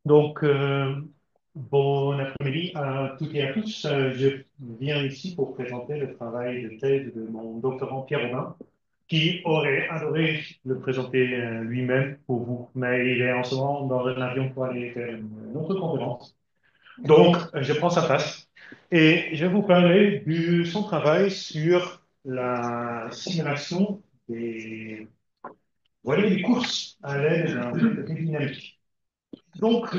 Donc, bon après-midi à toutes et à tous. Je viens ici pour présenter le travail de thèse de mon doctorant Pierre Robin, qui aurait adoré le présenter lui-même pour vous, mais il est en ce moment dans un avion pour aller faire une autre conférence. Donc, je prends sa place et je vais vous parler de son travail sur la simulation des, voyez, des courses à l'aide d'un jeu dynamique. Donc,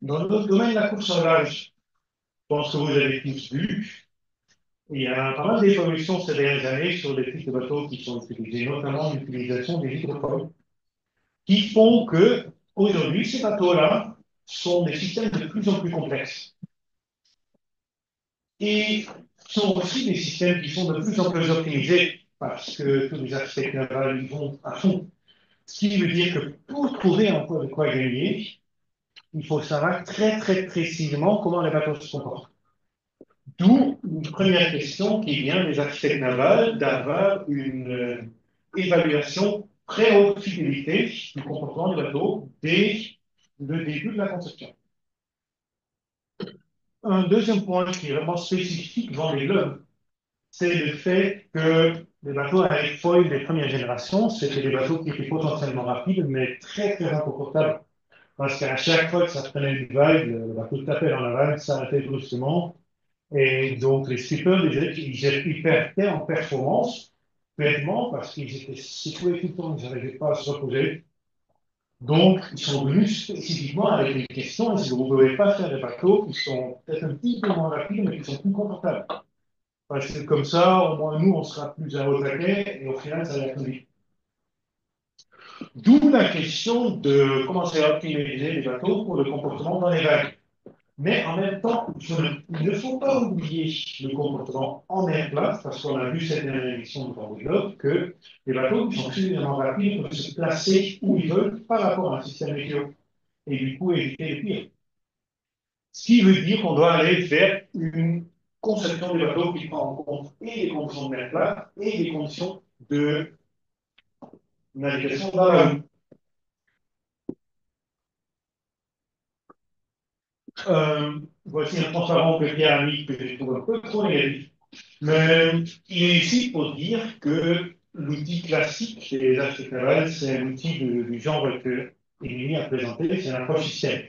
dans le domaine de la course en large, je pense que vous avez tous vu, il y a pas mal d'évolutions ces dernières années sur les types de bateaux qui sont utilisés, notamment l'utilisation des hydrofoils, qui font que, aujourd'hui, ces bateaux-là sont des systèmes de plus en plus complexes et sont aussi des systèmes qui sont de plus en plus optimisés parce que tous les aspects navals ils vont à fond. Ce qui veut dire que pour trouver un peu de quoi gagner, il faut savoir très très précisément comment les bateaux se comportent. D'où une première question qui vient des architectes navals d'avoir une évaluation très haute fidélité du comportement du bateau dès le début de la conception. Un deuxième point qui est vraiment spécifique dans les globes, c'est le fait que les bateaux à airfoil des premières générations, c'était des bateaux qui étaient potentiellement rapides, mais très très inconfortables. Parce qu'à chaque fois que ça prenait une vague, le bateau tapait dans la vague, s'arrêtait brusquement. Et donc, les skippers, ils perdaient en performance, bêtement, parce qu'ils étaient secoués tout le temps, ils n'arrivaient pas à se reposer. Donc, ils sont venus spécifiquement avec des questions, est-ce que vous ne pouvez pas faire des bateaux qui sont peut-être un petit peu moins rapides, mais qui sont plus confortables? Parce que comme ça, au moins, nous, on sera plus à au taquet, et au final, ça va être vite. D'où la question de commencer à optimiser les bateaux pour le comportement dans les vagues. Mais en même temps, il ne faut pas oublier le comportement en mer plate, parce qu'on a vu cette dernière émission de Vendée que les bateaux qui sont suffisamment rapides peuvent se placer où ils veulent par rapport à un système météo, et du coup éviter le pire. Ce qui veut dire qu'on doit aller vers une conception des bateaux qui prend en compte et les conditions de mer plate et les conditions de navigation dans la rue. Voici un transparent que Pierre a mis, que je trouve un peu trop négatif. Mais il est ici pour dire que l'outil classique des architectes navals, c'est un outil du genre que Émilie a présenté, c'est un approche système.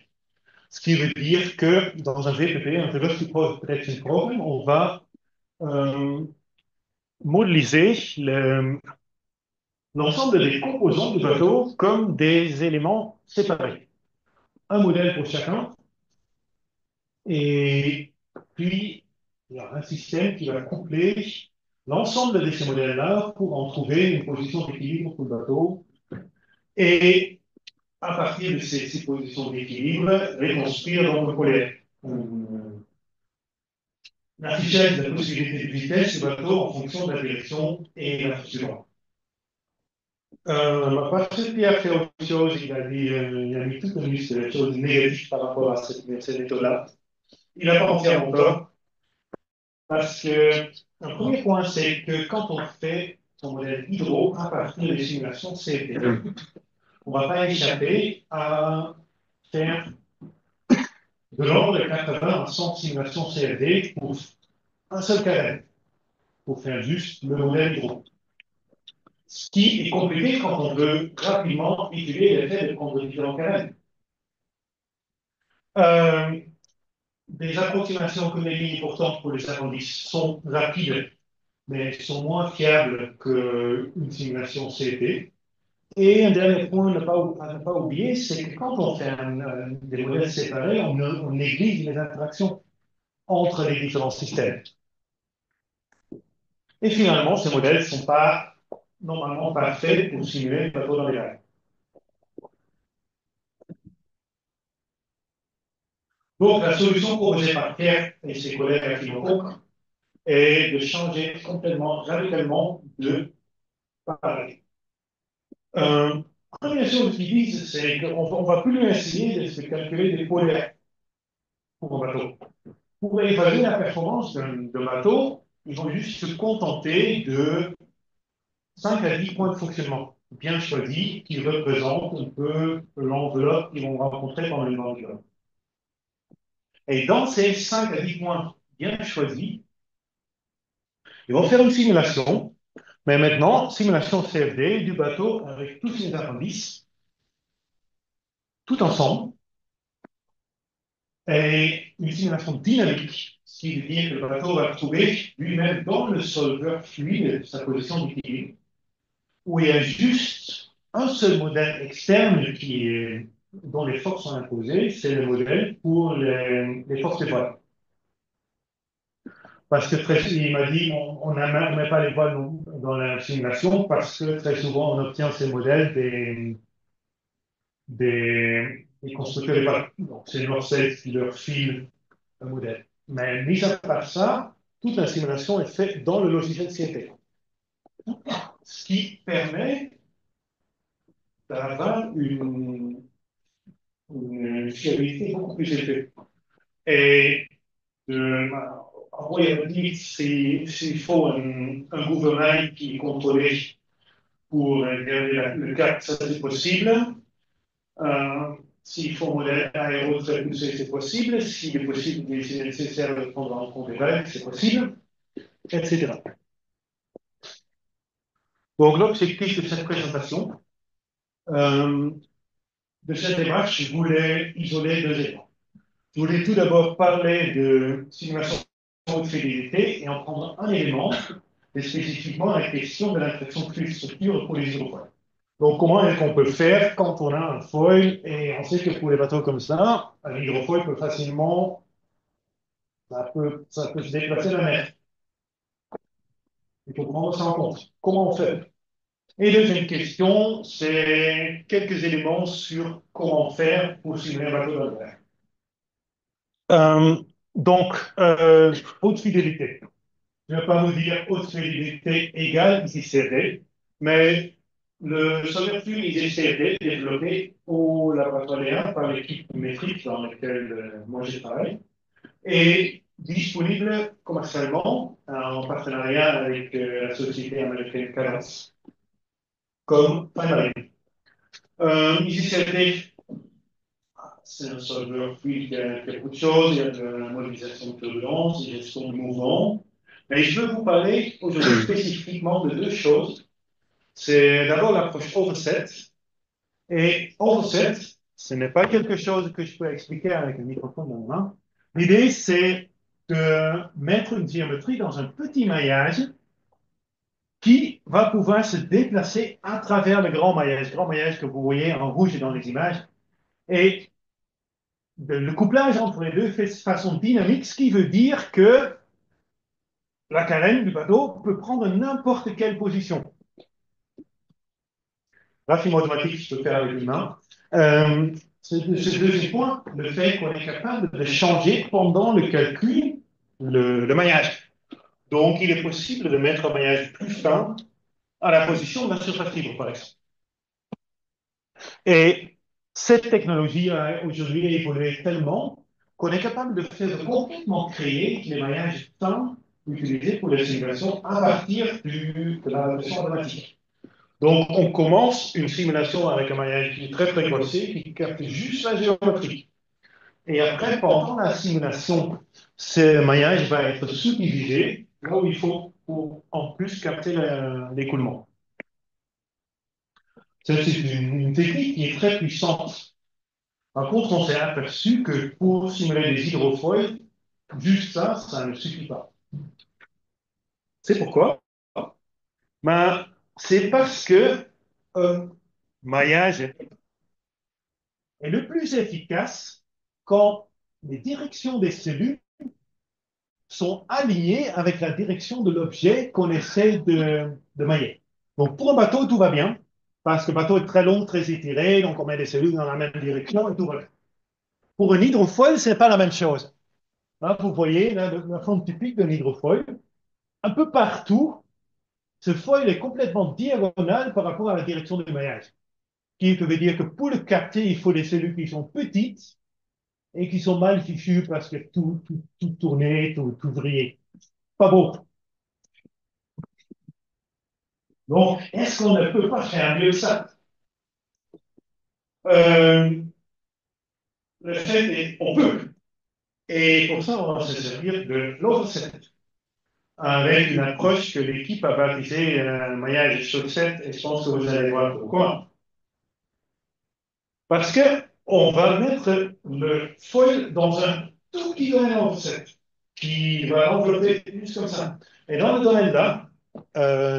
Ce qui veut dire que dans un VPP, un Velocity Protection Program, on va euh, modéliser l'ensemble des composants du bateau comme des éléments séparés. Un modèle pour chacun, et puis il y a un système qui va coupler l'ensemble de ces modèles-là pour en trouver une position d'équilibre pour le bateau. Et à partir de ces positions d'équilibre, reconstruire donc un affichage de la possibilité de vitesse du bateau en fonction de la direction et la suivante. Parce Pierre fait autre chose, il a mis toute une liste de choses négatives par rapport à cette méthode-là. Il n'a pas entièrement tort, parce que un premier point, c'est que quand on fait son modèle hydro à partir des simulations CFD, on ne va pas échapper à faire de l'ordre de 80 à 100 simulations CFD pour un seul carré, pour faire juste le modèle hydro. Ce qui est compliqué quand on veut rapidement étudier l'effet de prendre différents carrés. Euh, des approximations que les lignes importantes pour les appendices sont rapides, mais sont moins fiables qu'une simulation CFD. Et un dernier point à ne pas oublier, c'est que quand on fait des modèles séparés, on néglige les interactions entre les différents systèmes. Et finalement, ces modèles ne sont pas normalement parfaits pour simuler le bateau dans les vagues. Donc, la solution proposée par Pierre et ses collègues à Kinocook est de changer complètement, radicalement de pareil. Première chose qu'ils disent, c'est qu'on ne va plus essayer de se calculer des polaires pour un bateau. Pour évaluer la performance d'un bateau, ils vont juste se contenter de 5 à 10 points de fonctionnement. bien choisis qui représentent un peu l'enveloppe qu'ils vont rencontrer pendant une enveloppe. Et dans ces 5 à 10 points bien choisis, ils vont faire une simulation, mais maintenant, simulation CFD du bateau avec tous ces appendices, tout ensemble, et une simulation dynamique, ce qui veut dire que le bateau va trouver lui-même dans le solveur fluide sa position d'équilibre, où il y a juste un seul modèle externe dont les forces sont imposées, c'est le modèle pour les forces de voile. Parce que il m'a dit, on ne met pas les voiles dans la simulation parce que très souvent on obtient ces modèles des constructeurs de voiles. Donc c'est Norcel qui leur file un modèle. Mais mis à part ça, toute la simulation est faite dans le logiciel CFD. Ce qui permet d'avoir une fiabilité beaucoup plus élevée. Et en gros, il y a limite, s'il faut un gouvernail qui est contrôlé pour garder le cap, ça c'est possible. S'il faut un modèle aéro très poussé, c'est possible. S'il est possible, c'est nécessaire de prendre en compte les règles, c'est possible, etc. Donc, l'objectif de cette présentation, euh, de cette démarche, je voulais isoler deux éléments. Je voulais tout d'abord parler de simulation de fidélité et en prendre un élément, et spécifiquement la question de l'interaction fluide-structure pour les hydrofoils. Donc, comment est-ce qu'on peut faire quand on a un foil et on sait que pour les bateaux comme ça, un hydrofoil peut facilement, ça peut se déplacer la mer. Il faut prendre ça en compte. Comment on fait? Et deuxième question, c'est quelques éléments sur comment faire pour simuler un bateau dans le mer. Euh, donc, haute fidélité. Je ne vais pas vous dire haute fidélité égale ICCRD, mais le Somerful ICCRD développé au laboratoire Léa par l'équipe métrique dans laquelle moi je travaille est disponible commercialement en partenariat avec la société américaine Cadence comme Primarine. ICCRD, c'est un solveur fluide qui a beaucoup de choses, il y a de la modélisation de turbulence, de gestion de mouvement. Mais je veux vous parler aujourd'hui spécifiquement de deux choses. C'est d'abord l'approche overset. Et overset, ce n'est pas quelque chose que je peux expliquer avec un microphone dans la main. L'idée, c'est de mettre une géométrie dans un petit maillage qui va pouvoir se déplacer à travers le grand maillage que vous voyez en rouge dans les images. Et le couplage entre les deux fait de façon dynamique, ce qui veut dire que la carène du bateau peut prendre n'importe quelle position. Raffinement automatique, je peux faire avec les mains. C'est ce deuxième point, le fait qu'on est capable de changer pendant le calcul le maillage. Donc, il est possible de mettre un maillage plus fin à la position de la surface libre, par exemple. Et cette technologie a aujourd'hui évolué tellement qu'on est capable de faire complètement créer les maillages fins utilisés pour les simulations à partir de la version automatique. Donc, on commence une simulation avec un maillage qui est très précoce, qui capte juste la géométrie. Et après, pendant la simulation, ce maillage va être subdivisé là où il faut pour en plus capter l'écoulement. C'est une technique qui est très puissante. Par contre, on s'est aperçu que pour simuler des hydrofoils, juste ça, ça ne suffit pas. C'est pourquoi? Ben, c'est parce que un maillage est le plus efficace quand les directions des cellules sont alignées avec la direction de l'objet qu'on essaie de mailler. Donc, pour un bateau, tout va bien, parce que le bateau est très long, très étiré, donc on met les cellules dans la même direction et tout va bien. Pour un hydrofoil, ce n'est pas la même chose. Là, vous voyez la forme typique d'un hydrofoil. Un peu partout, ce foil est complètement diagonal par rapport à la direction du maillage. Ce qui veut dire que pour le capter, il faut des cellules qui sont petites et qui sont mal fichues parce que tout tourné, tout vrillé. Pas beau. Donc, est-ce qu'on ne peut pas faire mieux que ça? Euh, le fait est, on peut. Et pour ça, on va se servir de l'offset, avec une approche que l'équipe a baptisée maillage chaussette, et je pense que vous allez voir pourquoi. Parce que on va mettre le foil dans un tout petit domaine offset, qui va envelopper juste comme ça. Et dans le domaine-là,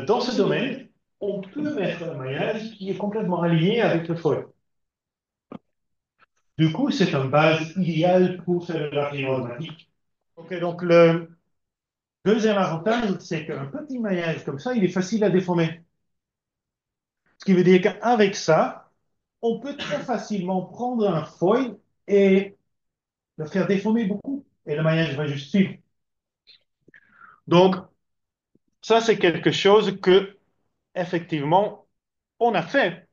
dans ce domaine, on peut mettre un maillage qui est complètement aligné avec le foil. Du coup, c'est une base idéale pour faire la automatique. Ok, donc le deuxième avantage, c'est qu'un petit maillage comme ça, il est facile à déformer. Ce qui veut dire qu'avec ça, on peut très facilement prendre un foil et le faire déformer beaucoup. Et le maillage va juste suivre. Donc, ça, c'est quelque chose que, effectivement, on a fait.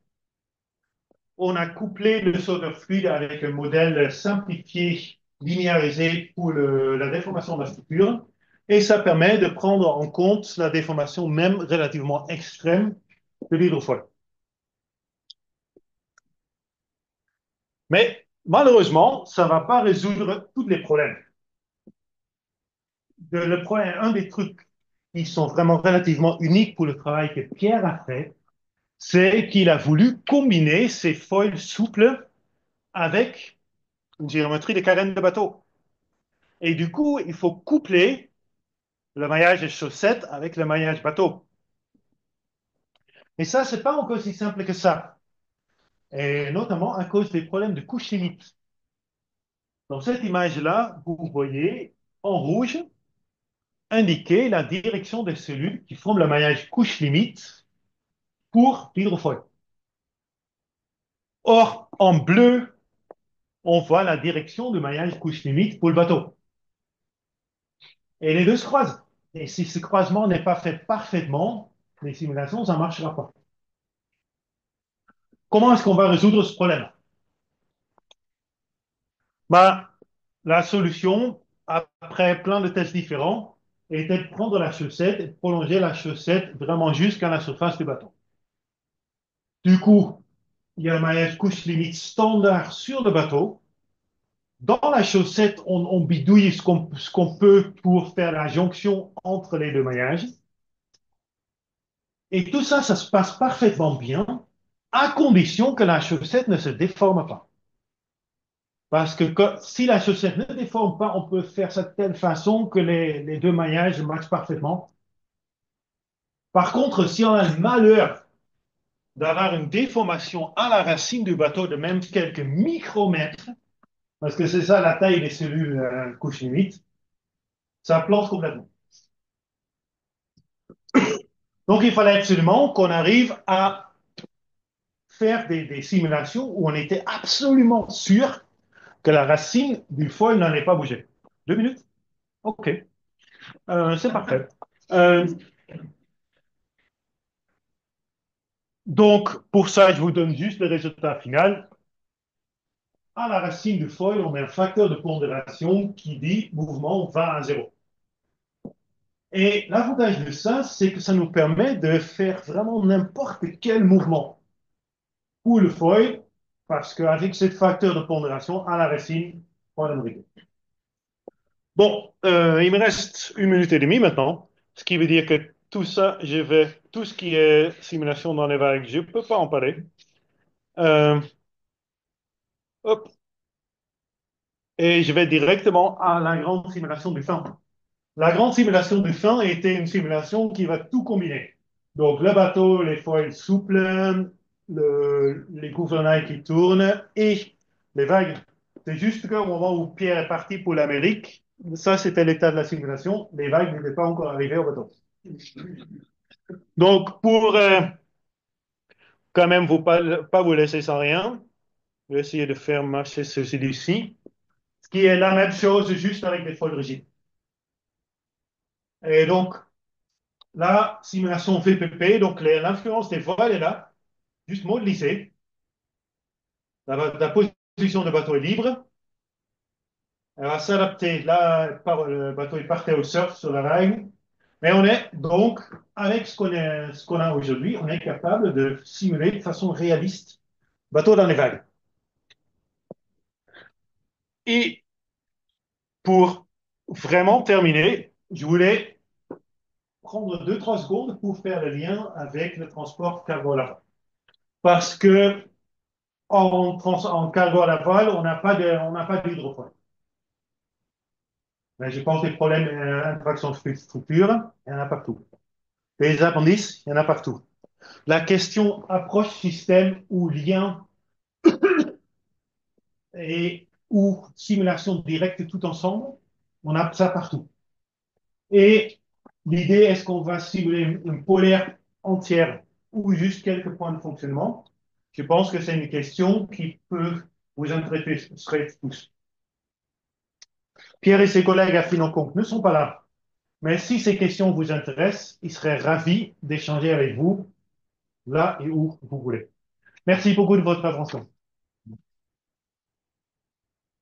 On a couplé le solder fluide avec un modèle simplifié, linéarisé pour la déformation de la structure. Et ça permet de prendre en compte la déformation même relativement extrême de l'hydrofoil. Mais malheureusement, ça ne va pas résoudre tous les problèmes. Un des trucs qui sont vraiment relativement uniques pour le travail que Pierre a fait, c'est qu'il a voulu combiner ces foils souples avec une géométrie de carène de bateau. Et du coup, il faut coupler le maillage chaussette avec le maillage bateau. Et ça, c'est pas encore si simple que ça. Et notamment à cause des problèmes de couche limite. Dans cette image-là, vous voyez en rouge indiquer la direction des cellules qui forment le maillage couche limite pour l'hydrofoil. Or, en bleu, on voit la direction du maillage couche limite pour le bateau. Et les deux se croisent. Et si ce croisement n'est pas fait parfaitement, les simulations, ça ne marchera pas. Comment est-ce qu'on va résoudre ce problème? Bah, la solution, après plein de tests différents, était de prendre la chaussette et de prolonger la chaussette vraiment jusqu'à la surface du bateau. Du coup, il y a un maillage couche limite standard sur le bateau. Dans la chaussette, on bidouille ce qu'on peut pour faire la jonction entre les deux maillages. Et tout ça, ça se passe parfaitement bien, à condition que la chaussette ne se déforme pas. Parce que si la chaussette ne déforme pas, on peut faire ça de telle façon que les deux maillages matchent parfaitement. Par contre, si on a le malheur d'avoir une déformation à la racine du bateau de même quelques micromètres, parce que c'est ça la taille des cellules couche limite, ça plante complètement. Donc, il fallait absolument qu'on arrive à faire des simulations où on était absolument sûr que la racine du foil n'en est pas bougé. 2 minutes? OK. C'est parfait. Euh, donc, pour ça, je vous donne juste le résultat final. À la racine du foil, on met un facteur de pondération qui dit mouvement va à zéro. Et l'avantage de ça, c'est que ça nous permet de faire vraiment n'importe quel mouvement pour le foil, parce qu'avec ce facteur de pondération à la racine, on a une. Bon, il me reste 1 minute et demie maintenant, ce qui veut dire que tout ce qui est simulation dans les vagues, je ne peux pas en parler. Euh, hop, et je vais directement à la grande simulation du fin. La grande simulation du fin était une simulation qui va tout combiner. Donc le bateau, les foils souples, les gouvernails qui tournent et les vagues. C'est juste qu'au moment où Pierre est parti pour l'Amérique, ça c'était l'état de la simulation, les vagues n'étaient pas encore arrivées au bateau. Donc pour quand même pas vous laisser sans rien, je vais essayer de faire marcher ceci ici, ce qui est la même chose juste avec des foils rigides. Et donc la simulation VPP, donc l'influence des voiles est là, juste modélisée. La position du bateau est libre. Elle va s'adapter. Là, le bateau est parti au surf sur la vague. Mais on est donc, avec ce qu'on a aujourd'hui, on est capable de simuler de façon réaliste bateau dans les vagues. Et pour vraiment terminer, je voulais prendre 2, 3 secondes pour faire le lien avec le transport cargo à la parce que en cargo à la voile, on n'a pas d'hydrofoil. Mais je pense que les problèmes d'interaction de structure, il y en a partout. Les appendices, il y en a partout. La question approche système ou lien et ou simulation directe tout ensemble, on a ça partout. Et l'idée, est-ce qu'on va simuler une polaire entière ou juste quelques points de fonctionnement? Je pense que c'est une question qui peut vous intéresser tous. Pierre et ses collègues à Financonc ne sont pas là, mais si ces questions vous intéressent, ils seraient ravis d'échanger avec vous là et où vous voulez. Merci beaucoup de votre attention.